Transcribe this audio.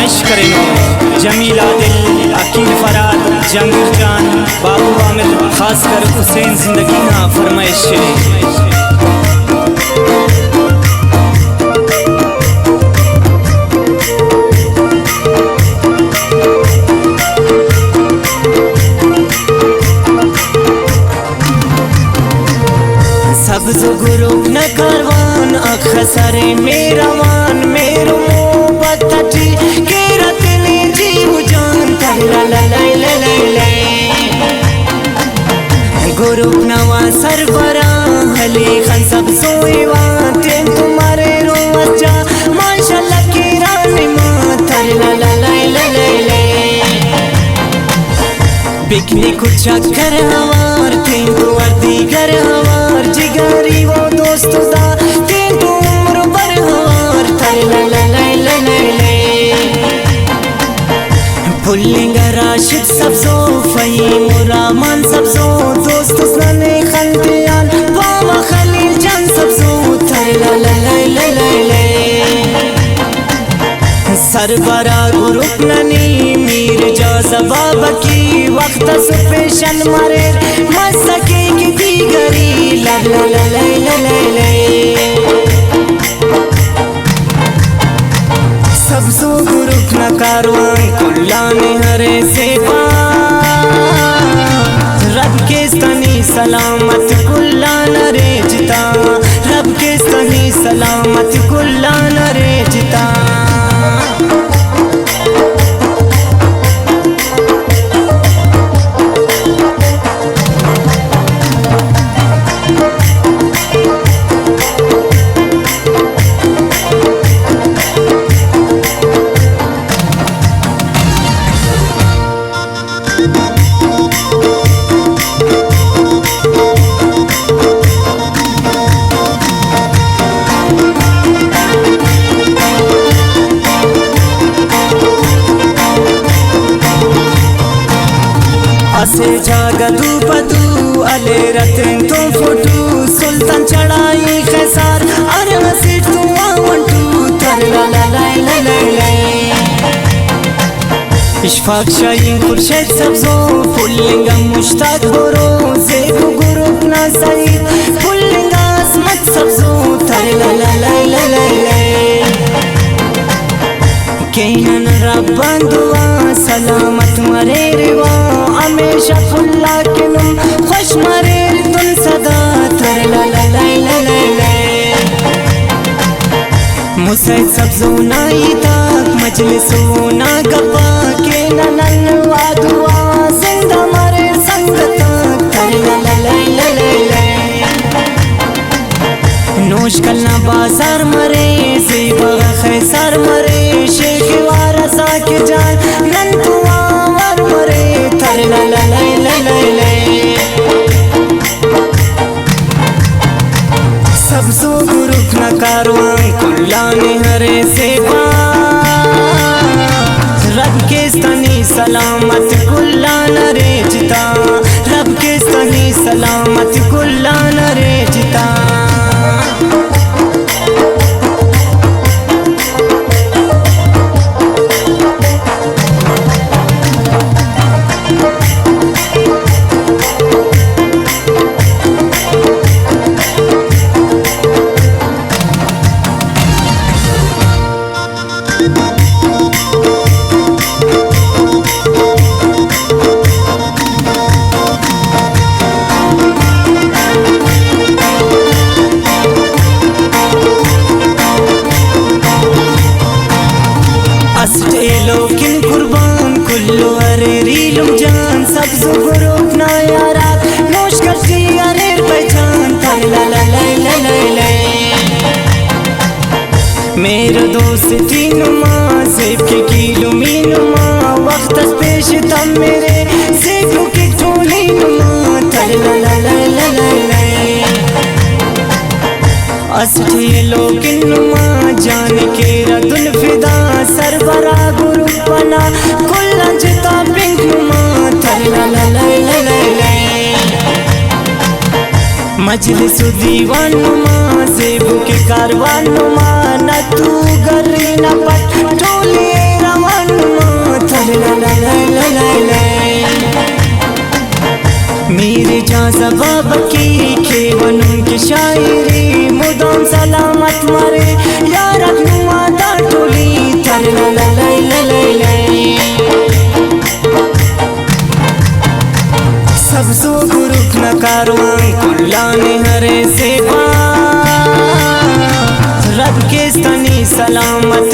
फरमाइश करें जमीला दिल अकील फराद जंगीर जान बाबू आमिर खासकर हुसैन जिंदगी ना फरमाइश सब्ज गुरु न करवान अखसरे मेरा मान मेरो मोहब्बत थी केरा तेने जीव जान तहला ला ला गुरु नवा सरबरा हले खन सब सोएवा तेन तुम्हारे रोज जा माशाल्लाह की रानी मां तहला ला बिकनी कुछ चक्कर हमार तीन तो वर्दी कर हमार जिगरी वो दोस्त दा तीन तो उम्र भर हमार तहला ला पुल्लिंगा राशिद सबसो फहीम रहमान सबसो दोस्त सने खंतियान बाबा खलील जान सबसो तहला ला सरबरा ग्रुप ननी मीर जा बाबा की वक्त स्पेशल मरे मसके की दीगरी ला सबसो ग्रुप न कारवां कुल्लाने हरे से रब के स्तनी सलामत कुल्लान रे जिता रब के स्तनी सलामत कुल्लान रे जिता असे जागदू पदू अले रतन तो फोटू सुल्तान चढ़ाई खैसार अरे मसीट तू आवंटू तहला ला इशफाक शाहीन खुर्शीद सबसो पुल्लिंगा मुश्ताक बोरो ज़ेबू ग्रुप ना सईद पुल्लिंगा असमत सबसो तहला ला केनन रब्बान दुआ सलामत मरे रिवा हमेशा फुल्ला के नुम खुश मरे तुम सदा तहला ला मुसैद सबसो नाई ताक मजलिसो ना गपा के ननन वादुआ जिंदा मरे संगता तहला ला नोश कलना बाजार मरे ज़ेबा खैसार मरे शेख वारसा के जान नंतुआ वर मरे तहला ला सबसो ग्रुप न कारवां कुल्लाने हरे से रब के स्तनी सलामत कुल्लान रे जिता रब के स्तनी सलामत कुल्लान रे जिता लोकिन कुर्बान कुल्लो अरे रीलुम जान सबसो ग्रुप ना यारा नोश करती अरे पहचान तहला ला मेरे दोस्त तीनुमा ज़ेब के कीलो मीनुमा वक्त पेश तम मेरे ज़ेबों के टोली नुमा तहला ला असठी लोकिन नुमा जान के रदुल फिदा सरबरा गुरु बना कुल्ला जिता पिंक नुमा तहला ला मजलिस दीवान नुमा ज़ेबू के कारवान नुमा न तू गरी न पट टोली रवा मेरे जा जवाब की खेवन की शायरी मुदाम सलामत मारे यार नुमादा टोली तर ला ला ला ला सब सो गुरुख न कारवां कुल्लाने हरे से रब के स्तनी सलामत